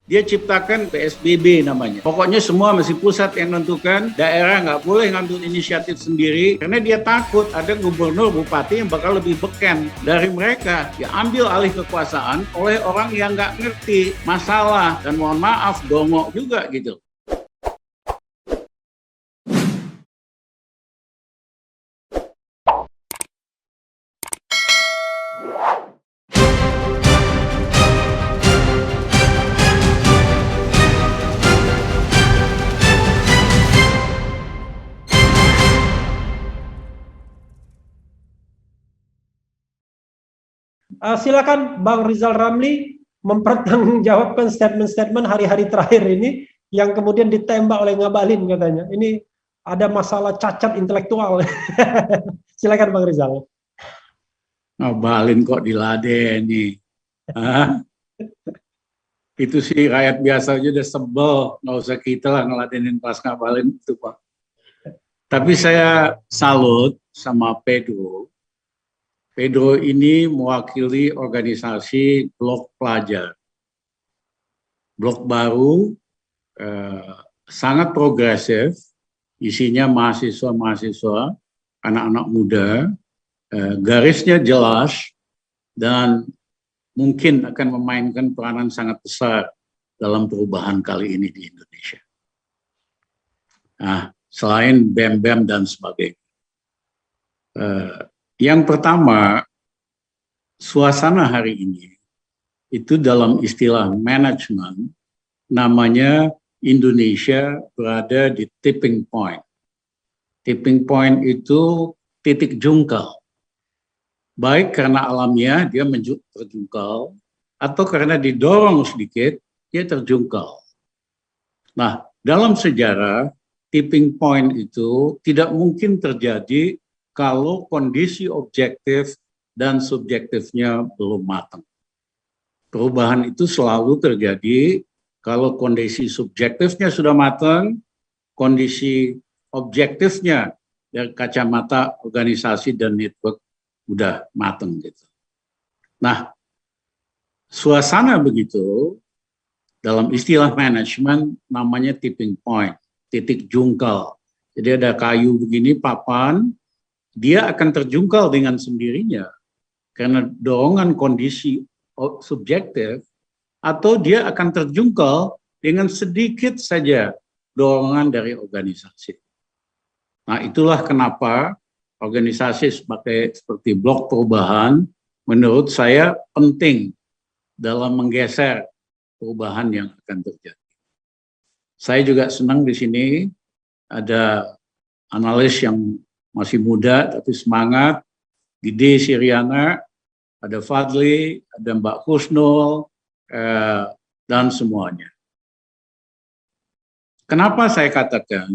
Dia ciptakan PSBB namanya. Pokoknya semua mesti pusat yang menentukan, daerah nggak boleh ngambil inisiatif sendiri, karena dia takut ada gubernur, bupati yang bakal lebih beken dari mereka. Ya ambil alih kekuasaan oleh orang yang nggak ngerti masalah, dan mohon maaf, dongok juga gitu. Silakan Bang Rizal Ramli mempertanggungjawabkan statement-statement hari-hari terakhir ini yang kemudian ditembak oleh Ngabalin katanya. Ini ada masalah cacat intelektual. Silakan Bang Rizal. Ngabalin kok diladeni? Hah? Itu sih rakyat biasa aja udah sebel, nggak usah kita lah ngeladenin pas Ngabalin itu Pak. Tapi saya salut sama Pedro. Pedro ini mewakili organisasi Blok Pelajar. Blok baru, sangat progresif, isinya mahasiswa-mahasiswa, anak-anak muda, garisnya jelas, dan mungkin akan memainkan peranan sangat besar dalam perubahan kali ini di Indonesia. Nah, selain BEM-BEM dan sebagainya. Yang pertama, suasana hari ini itu dalam istilah manajemen namanya Indonesia berada di tipping point. Tipping point itu titik jungkal. Baik karena alamiah dia terjungkal, atau karena didorong sedikit dia terjungkal. Nah, dalam sejarah tipping point itu tidak mungkin terjadi kalau kondisi objektif dan subjektifnya belum matang. Perubahan itu selalu terjadi kalau kondisi subjektifnya sudah matang, kondisi objektifnya dari kacamata organisasi dan network udah matang gitu. Nah, suasana begitu dalam istilah manajemen namanya tipping point, titik jungkal. Jadi ada kayu begini, papan, dia akan terjungkal dengan sendirinya karena dorongan kondisi subjektif, atau dia akan terjungkal dengan sedikit saja dorongan dari organisasi. Nah, itulah kenapa organisasi seperti Blok Perubahan menurut saya penting dalam menggeser perubahan yang akan terjadi. Saya juga senang di sini ada analis yang masih muda tapi semangat, Gede Siriana, ada Fadli, ada Mbak Husnul, dan semuanya. Kenapa saya katakan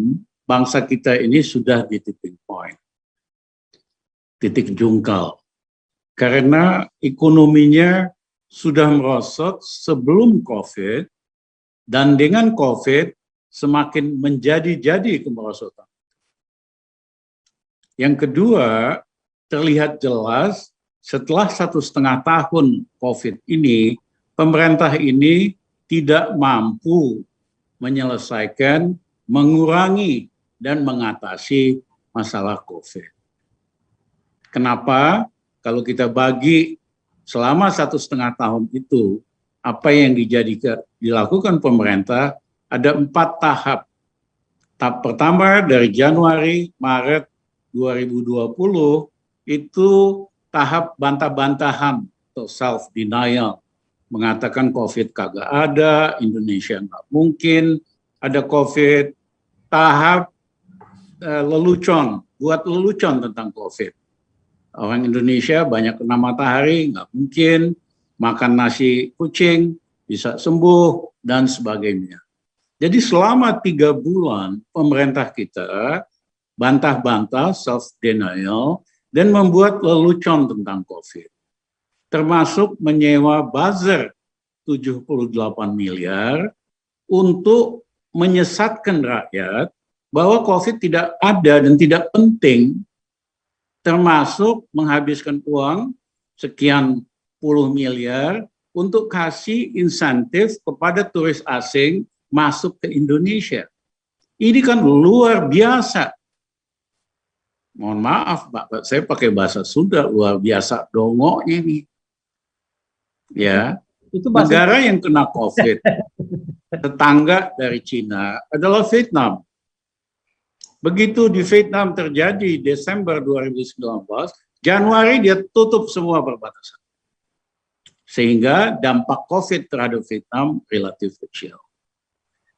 bangsa kita ini sudah di tipping point, titik jungkal? Karena ekonominya sudah merosot sebelum COVID, dan dengan COVID semakin menjadi-jadi kemerosotan. Yang kedua, terlihat jelas setelah 1,5 tahun COVID ini, pemerintah ini tidak mampu menyelesaikan, mengurangi, dan mengatasi masalah COVID. Kenapa? Kalau kita bagi selama 1,5 tahun itu, apa yang dilakukan pemerintah, ada 4 tahap. Tahap pertama dari Januari, Maret 2020, itu tahap bantah-bantahan atau self-denial. Mengatakan COVID kagak ada, Indonesia nggak mungkin ada COVID. Tahap lelucon, buat lelucon tentang COVID. Orang Indonesia banyak kena matahari, nggak mungkin. Makan nasi kucing, bisa sembuh, dan sebagainya. Jadi selama 3 bulan, pemerintah kita bantah-bantah, self-denial, dan membuat lelucon tentang COVID. Termasuk menyewa buzzer 78 miliar untuk menyesatkan rakyat bahwa COVID tidak ada dan tidak penting, termasuk menghabiskan uang sekian puluh miliar untuk kasih insentif kepada turis asing masuk ke Indonesia. Ini kan luar biasa. Mohon maaf, Pak, saya pakai bahasa Sunda, luar biasa dongoknya nih. Ya, Itu bahasa negara yang kena COVID, tetangga dari Cina adalah Vietnam. Begitu di Vietnam terjadi Desember 2019, Januari dia tutup semua perbatasan. Sehingga dampak COVID terhadap Vietnam relatif kecil.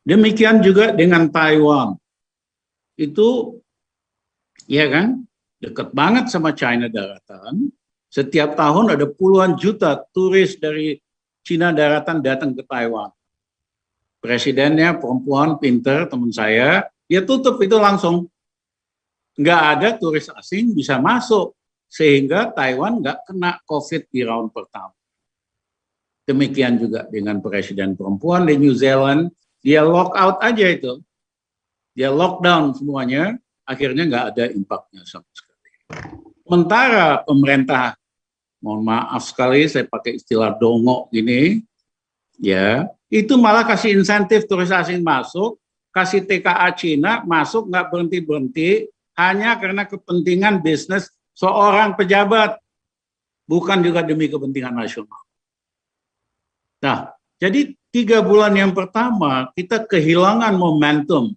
Demikian juga dengan Taiwan. Itu, ya kan, dekat banget sama China daratan. Setiap tahun ada puluhan juta turis dari Cina daratan datang ke Taiwan. Presidennya perempuan pinter, teman saya, dia tutup itu langsung. Nggak ada turis asing bisa masuk, sehingga Taiwan nggak kena COVID di round pertama. Demikian juga dengan presiden perempuan di New Zealand, dia lock out aja itu. Dia lockdown semuanya, akhirnya nggak ada impactnya sama sekali. Sementara pemerintah, mohon maaf sekali saya pakai istilah dongok gini, ya, itu malah kasih insentif turis asing masuk, kasih TKA Cina masuk nggak berhenti-berhenti, hanya karena kepentingan bisnis seorang pejabat, bukan juga demi kepentingan nasional. Nah, jadi 3 bulan yang pertama kita kehilangan momentum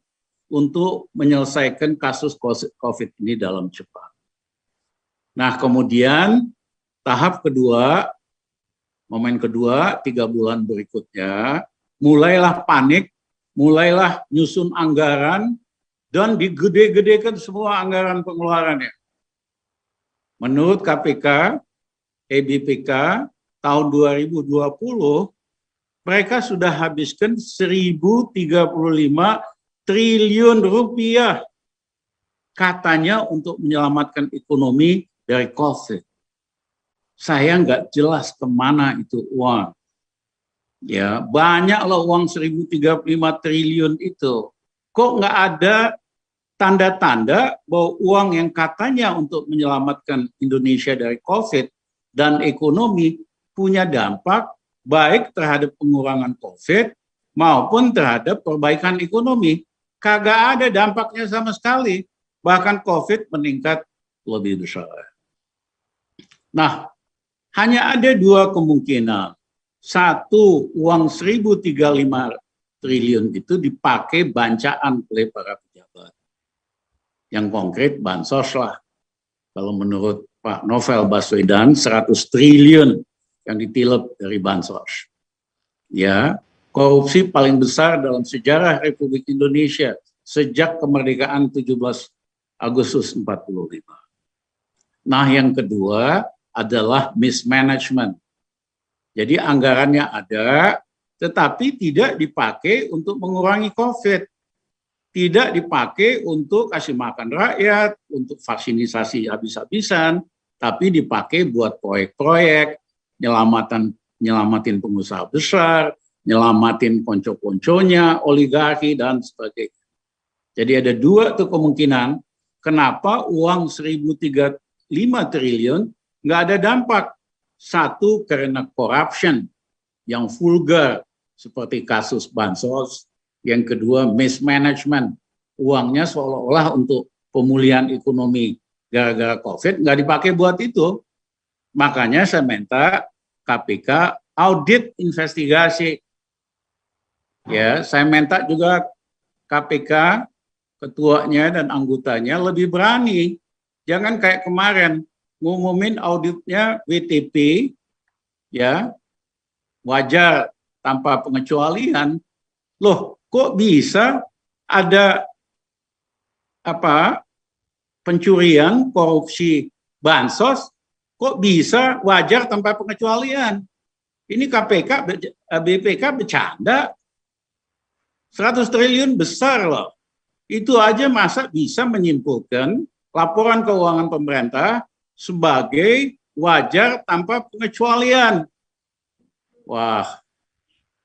untuk menyelesaikan kasus COVID ini dalam cepat. Nah, kemudian tahap kedua, momen kedua, 3 bulan berikutnya, mulailah panik, mulailah nyusun anggaran, dan digede-gedekan semua anggaran pengeluarannya. Menurut KPK, EBPK, tahun 2020, mereka sudah habiskan 1.035 triliun rupiah katanya untuk menyelamatkan ekonomi dari COVID. Saya nggak jelas kemana itu uang. Ya, banyaklah uang 1.035 triliun itu. Kok nggak ada tanda-tanda bahwa uang yang katanya untuk menyelamatkan Indonesia dari COVID dan ekonomi punya dampak baik terhadap pengurangan COVID maupun terhadap perbaikan ekonomi. Kagak ada dampaknya sama sekali. Bahkan COVID meningkat lebih besar. Nah, hanya ada 2 kemungkinan. Satu, uang 1.035 triliun itu dipakai bancaan oleh para pejabat. Yang konkret bansos lah. Kalau menurut Pak Novel Baswedan, 100 triliun yang ditilep dari bansos. Ya, korupsi paling besar dalam sejarah Republik Indonesia sejak kemerdekaan 17 Agustus 45. Nah, yang kedua adalah mismanagement. Jadi anggarannya ada, tetapi tidak dipakai untuk mengurangi COVID. Tidak dipakai untuk kasih makan rakyat, untuk vaksinasi habis-habisan, tapi dipakai buat proyek-proyek, nyelamatin pengusaha besar, nyelamatin konco-konconya, oligarki, dan sebagainya. Jadi ada 2 tuh kemungkinan kenapa uang 1.035 triliun nggak ada dampak. Satu, karena corruption yang vulgar seperti kasus bansos. Yang kedua, mismanagement. Uangnya seolah-olah untuk pemulihan ekonomi gara-gara COVID nggak dipakai buat itu. Makanya saya minta KPK audit investigasi. Ya, saya minta juga KPK ketuanya dan anggotanya lebih berani. Jangan kayak kemarin ngumumin auditnya WTP, ya, wajar tanpa pengecualian. Loh, kok bisa ada pencurian, korupsi bansos? Kok bisa wajar tanpa pengecualian? Ini BPK bercanda. 100 triliun besar loh. Itu aja masa bisa menyimpulkan laporan keuangan pemerintah sebagai wajar tanpa pengecualian. Wah,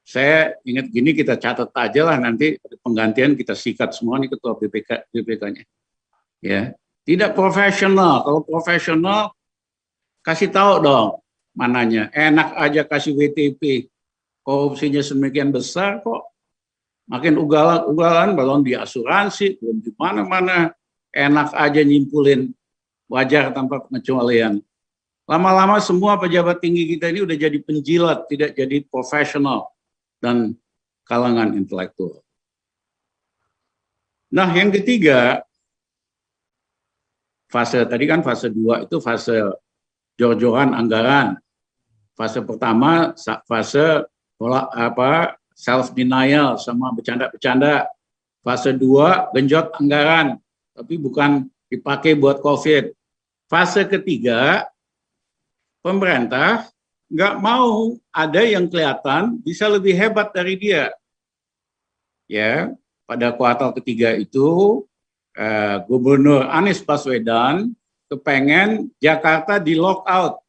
saya ingat gini, kita catat aja lah, nanti penggantian kita sikat semua nih ketua BPK-nya. Ya, tidak profesional. Kalau profesional kasih tahu dong, mananya. Enak aja kasih WTP, korupsinya sedemikian besar kok. Makin ugalan belum di asuransi, belum di mana-mana. Enak aja nyimpulin wajar tanpa pengecualian. Lama-lama semua pejabat tinggi kita ini udah jadi penjilat, tidak jadi profesional dan kalangan intelektual. Nah, yang ketiga, fase tadi kan fase 2 itu fase jor-joran anggaran. Fase pertama fase self denial sama bercanda-bercanda. Fase 2 genjot anggaran, tapi bukan dipakai buat COVID. Fase ketiga, pemerintah nggak mau ada yang kelihatan bisa lebih hebat dari dia. Ya, pada kuartal ketiga itu Gubernur Anies Baswedan kepengen Jakarta di lock out.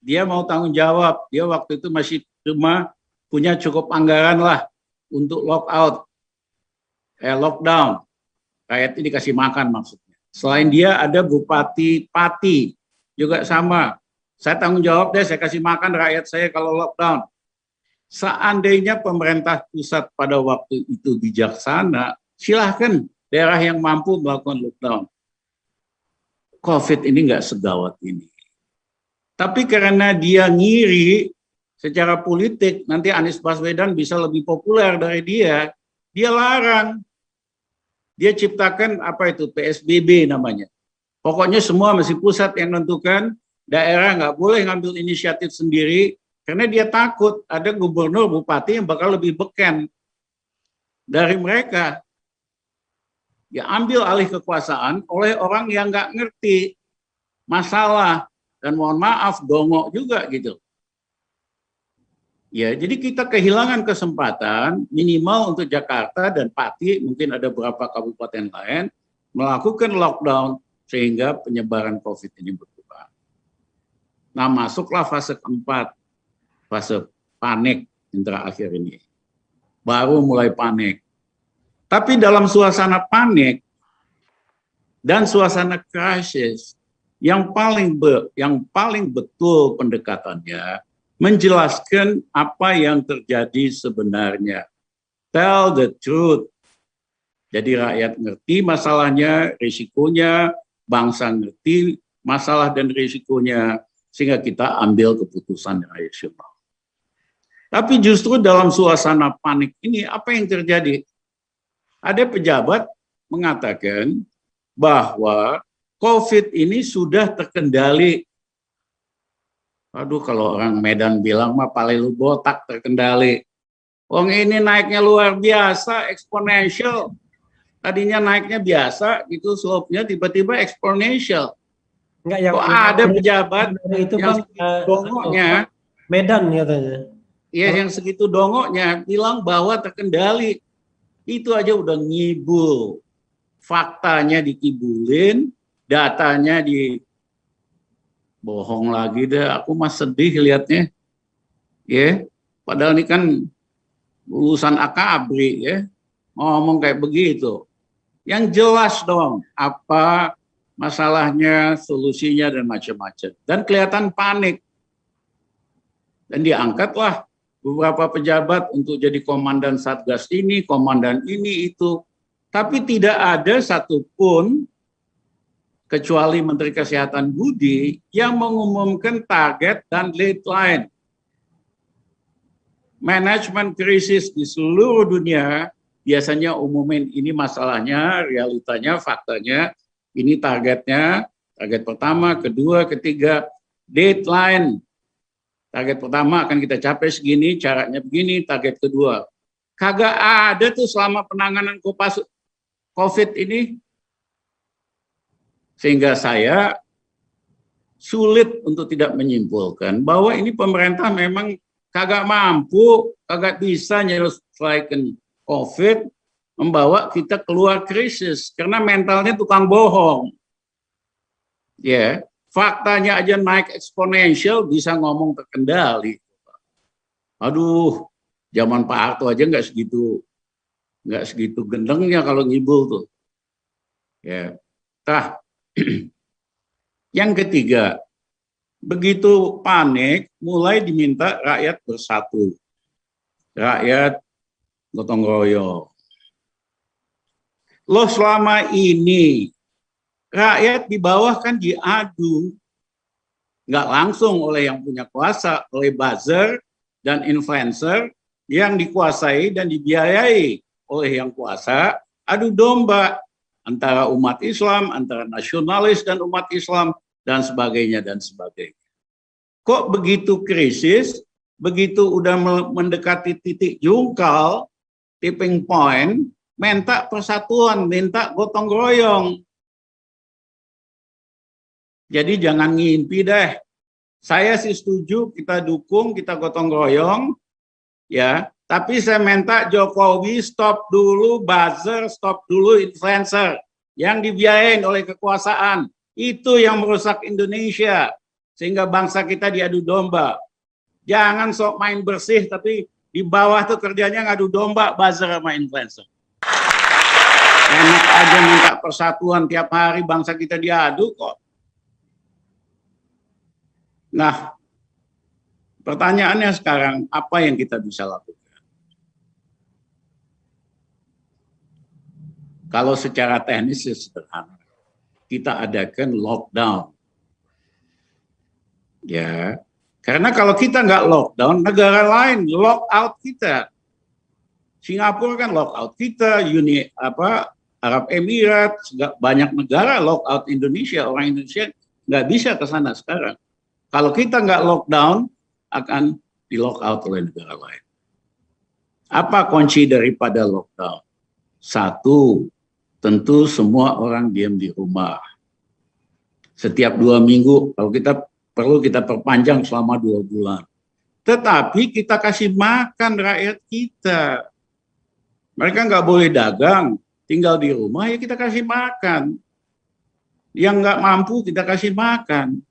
Dia mau tanggung jawab. Dia waktu itu masih cuma punya cukup anggaran lah untuk lockdown. Rakyat ini dikasih makan maksudnya. Selain dia ada Bupati Pati juga sama. Saya tanggung jawab deh, saya kasih makan rakyat saya kalau lockdown. Seandainya pemerintah pusat pada waktu itu bijaksana, silahkan daerah yang mampu melakukan lockdown. COVID ini nggak segawat ini. Tapi karena dia ngiri secara politik, nanti Anies Baswedan bisa lebih populer dari dia larang. Dia ciptakan apa itu PSBB namanya. Pokoknya semua mesti pusat yang menentukan, daerah nggak boleh ngambil inisiatif sendiri, karena dia takut ada gubernur, bupati yang bakal lebih beken dari mereka. Ya, ambil alih kekuasaan oleh orang yang nggak ngerti masalah, dan mohon maaf, dongok juga gitu. Ya, jadi kita kehilangan kesempatan minimal untuk Jakarta dan Pati, mungkin ada beberapa kabupaten lain, melakukan lockdown sehingga penyebaran COVID ini berkurang. Nah, masuklah fase keempat, fase panik yang terakhir ini. Baru mulai panik. Tapi dalam suasana panik dan suasana krisis, yang paling betul pendekatannya menjelaskan apa yang terjadi sebenarnya. Tell the truth. Jadi rakyat ngerti masalahnya, risikonya, bangsa ngerti masalah dan risikonya, sehingga kita ambil keputusan yang rasional. Tapi justru dalam suasana panik ini, apa yang terjadi? Ada pejabat mengatakan bahwa COVID ini sudah terkendali. Aduh, kalau orang Medan bilang mah paling lu botak terkendali. Wong ini naiknya luar biasa, eksponensial. Tadinya naiknya biasa, gitu slope-nya tiba-tiba eksponensial. Enggak, yang kok ada pejabat itu yang Bang, dongoknya, Medan katanya. ya yang segitu dongoknya bilang bahwa terkendali. Itu aja udah ngibul. Faktanya dikibulin, datanya bohong lagi deh. Aku mah sedih lihatnya. Ya, padahal ini kan lulusan akabri ya. Ngomong kayak begitu. Yang jelas dong apa masalahnya, solusinya dan macam-macam. Dan kelihatan panik. Dan diangkatlah beberapa pejabat untuk jadi komandan Satgas ini, komandan ini itu. Tapi tidak ada satupun kecuali Menteri Kesehatan Budi yang mengumumkan target dan deadline. Manajemen krisis di seluruh dunia biasanya umumin ini masalahnya, realitanya, faktanya, ini targetnya, target pertama, kedua, ketiga, deadline. Target pertama akan kita capai segini, caranya begini, target kedua. Kagak ada tuh selama penanganan COVID ini. Sehingga saya sulit untuk tidak menyimpulkan bahwa ini pemerintah memang kagak mampu, kagak bisa menyelesaikan COVID, membawa kita keluar krisis. Karena mentalnya tukang bohong. Ya, faktanya aja naik eksponensial bisa ngomong terkendali. Aduh, zaman Pak Harto aja nggak segitu gendengnya kalau ngibul tuh. Ya, yang ketiga, begitu panik, mulai diminta rakyat bersatu. Rakyat gotong royong. Loh selama ini, rakyat di bawah kan diadu. Nggak langsung oleh yang punya kuasa, oleh buzzer dan influencer yang dikuasai dan dibiayai oleh yang kuasa, adu domba antara umat Islam, antara nasionalis dan umat Islam, dan sebagainya, dan sebagainya. Kok begitu krisis, begitu udah mendekati titik jungkal, tipping point, minta persatuan, minta gotong royong. Jadi jangan ngimpi deh. Saya sih setuju, kita dukung, kita gotong royong, ya. Tapi saya minta Jokowi stop dulu buzzer, stop dulu influencer yang dibiayain oleh kekuasaan. Itu yang merusak Indonesia sehingga bangsa kita diadu domba. Jangan sok main bersih tapi di bawah tuh kerjanya ngadu domba buzzer sama influencer. Enak aja minta persatuan tiap hari bangsa kita diadu kok. Nah, pertanyaannya sekarang apa yang kita bisa lakukan? Kalau secara teknis sederhana, kita adakan lockdown. Ya, karena kalau kita nggak lockdown, negara lain lock out kita. Singapura kan lock out kita, Arab Emirat, banyak negara lock out Indonesia. Orang Indonesia nggak bisa ke sana sekarang. Kalau kita nggak lockdown, akan di lock out oleh negara lain. Apa kunci daripada lockdown? Satu, tentu semua orang diam di rumah. Setiap 2 minggu, kalau perlu kita perpanjang selama 2 bulan. Tetapi kita kasih makan rakyat kita. Mereka nggak boleh dagang, tinggal di rumah ya kita kasih makan. Yang nggak mampu kita kasih makan.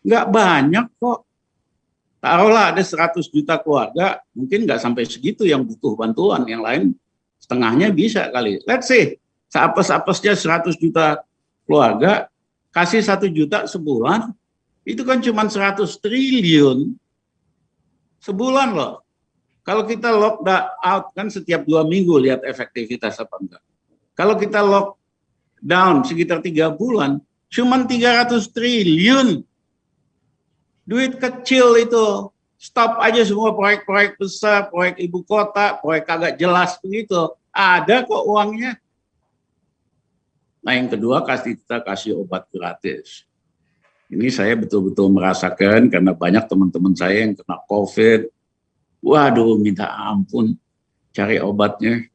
Nggak banyak kok. Taruhlah ada 100 juta keluarga, mungkin nggak sampai segitu yang butuh bantuan, yang lain setengahnya bisa kali. Let's say, seapes-apesnya 100 juta keluarga, kasih 1 juta sebulan, itu kan cuma 100 triliun sebulan loh. Kalau kita lockdown kan setiap 2 minggu lihat efektivitas apa enggak. Kalau kita lockdown sekitar 3 bulan, cuma 300 triliun. Duit kecil itu. Stop aja semua proyek-proyek besar, proyek ibu kota, proyek agak jelas begitu. Ada kok uangnya. Nah yang kedua kita kasih obat gratis. Ini saya betul-betul merasakan karena banyak teman-teman saya yang kena COVID. Waduh minta ampun cari obatnya.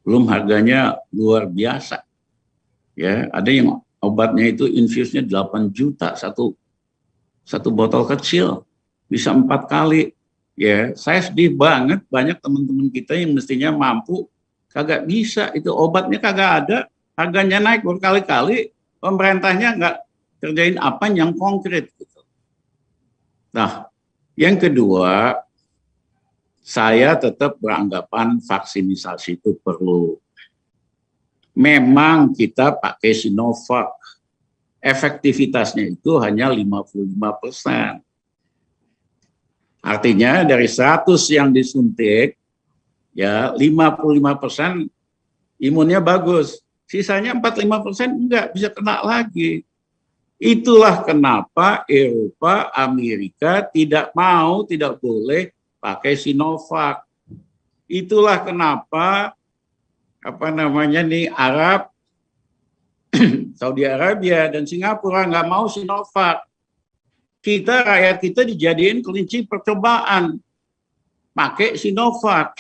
Belum harganya luar biasa. Ya, ada yang obatnya itu infusnya 8 juta satu botol kecil. Bisa 4 kali. Ya, saya sedih banget banyak teman-teman kita yang mestinya mampu kagak bisa. Itu obatnya kagak ada. Harganya naik berkali-kali, pemerintahnya nggak kerjain apa yang konkret. Gitu. Nah, yang kedua, saya tetap beranggapan vaksinisasi itu perlu. Memang kita pakai Sinovac, efektivitasnya itu hanya 55%. Artinya dari 100 yang disuntik, ya 55% imunnya bagus. Sisanya 45% enggak bisa kena lagi. Itulah kenapa Eropa, Amerika tidak boleh pakai Sinovac. Itulah kenapa Arab, Saudi Arabia dan Singapura nggak mau Sinovac. Kita rakyat kita dijadiin kelinci percobaan pakai Sinovac.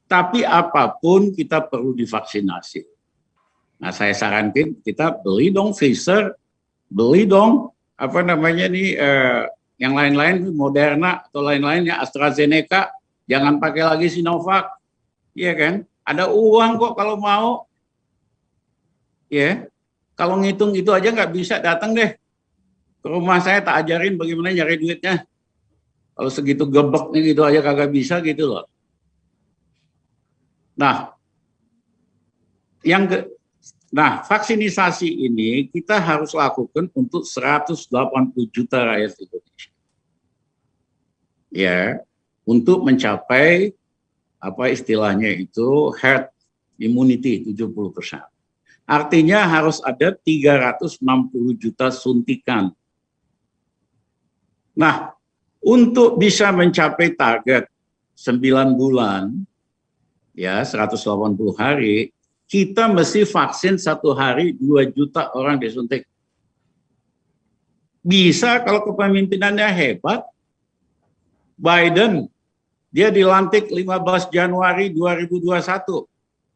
Tapi apapun kita perlu divaksinasi. Nah, saya sarankan kita beli dong Pfizer, beli dong yang lain-lain Moderna atau lain-lainnya AstraZeneca, jangan pakai lagi Sinovac. Iya kan? Ada uang kok kalau mau. Ya. Kalau ngitung itu aja nggak bisa, datang deh ke rumah saya, tak ajarin bagaimana nyari duitnya. Kalau segitu gebeknya gitu aja kagak bisa gitu loh. Nah, Nah, vaksinisasi ini kita harus lakukan untuk 180 juta rakyat Indonesia. Ya, untuk mencapai apa istilahnya itu herd immunity 70%. Artinya harus ada 360 juta suntikan. Nah, untuk bisa mencapai target 9 bulan, ya 180 hari, kita mesti vaksin 1 hari 2 juta orang disuntik. Bisa kalau kepemimpinannya hebat. Biden, dia dilantik 15 Januari 2021.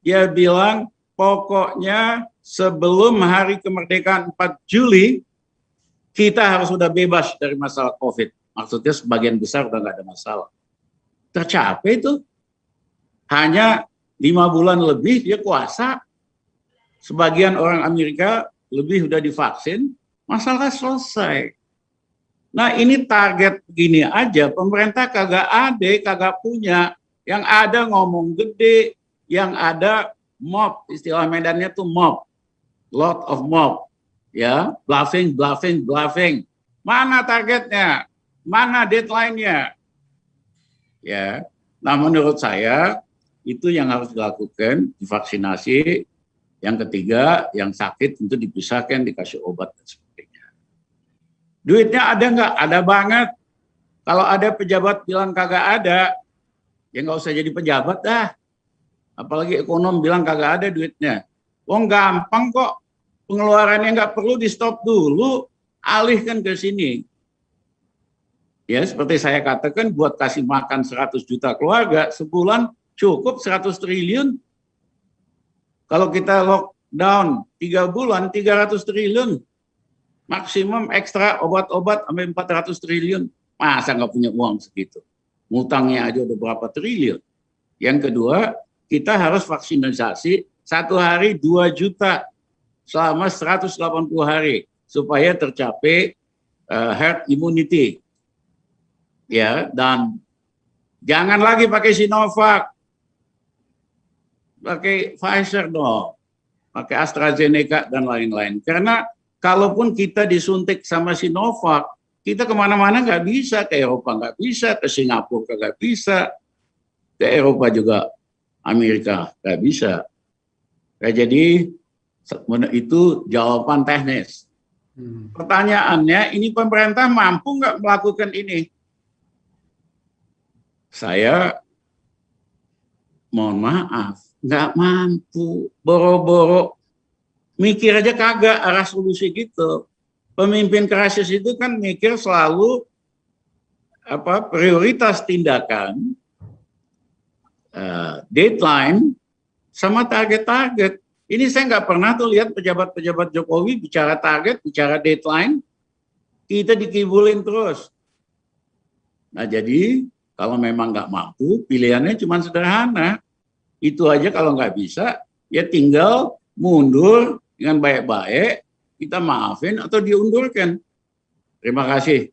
Dia bilang pokoknya sebelum hari kemerdekaan 4 Juli, kita harus sudah bebas dari masalah COVID. Maksudnya sebagian besar udah nggak ada masalah. Tercapai itu. Hanya 5 bulan lebih dia kuasa. Sebagian orang Amerika lebih udah divaksin, masalah selesai. Nah ini target begini aja, pemerintah kagak punya. Yang ada ngomong gede, yang ada mob, istilah Medannya tuh mob. Lot of mob. Ya, bluffing. Mana targetnya? Mana deadline-nya? Ya, nah menurut saya itu yang harus dilakukan, divaksinasi. Yang ketiga, yang sakit tentu dipisahkan, dikasih obat dan sebagainya. Duitnya ada nggak? Ada banget. Kalau ada pejabat bilang kagak ada, ya nggak usah jadi pejabat dah. Apalagi ekonom bilang kagak ada duitnya. Wong gampang kok. Pengeluarannya nggak perlu di stop dulu, alihkan ke sini. Ya seperti saya katakan, buat kasih makan 100 juta keluarga, sebulan cukup 100 triliun. Kalau kita lockdown 3 bulan, 300 triliun. Maksimum ekstra obat-obat sampai 400 triliun. Masa nggak punya uang segitu? Ngutangnya aja udah berapa triliun. Yang kedua, kita harus vaksinasi 1 hari 2 juta selama 180 hari. Supaya tercapai herd immunity. Ya, dan jangan lagi pakai Sinovac. Pakai Pfizer dong, pakai AstraZeneca dan lain-lain. Karena kalaupun kita disuntik sama Sinovac, kita kemana-mana nggak bisa, ke Eropa nggak bisa, ke Singapura nggak bisa, ke Eropa juga, Amerika nggak bisa. Nah, jadi itu jawaban teknis. Pertanyaannya, ini pemerintah mampu nggak melakukan ini? Saya mohon maaf, nggak mampu, boro-boro mikir aja kagak arah solusi gitu. Pemimpin krisis itu kan mikir selalu prioritas tindakan, deadline, sama target-target. Ini saya nggak pernah tuh lihat pejabat-pejabat Jokowi bicara target, bicara deadline, kita dikibulin terus. Nah jadi kalau memang nggak mampu, pilihannya cuma sederhana. Itu aja kalau nggak bisa, ya tinggal mundur dengan baik-baik, kita maafin atau diundurkan. Terima kasih.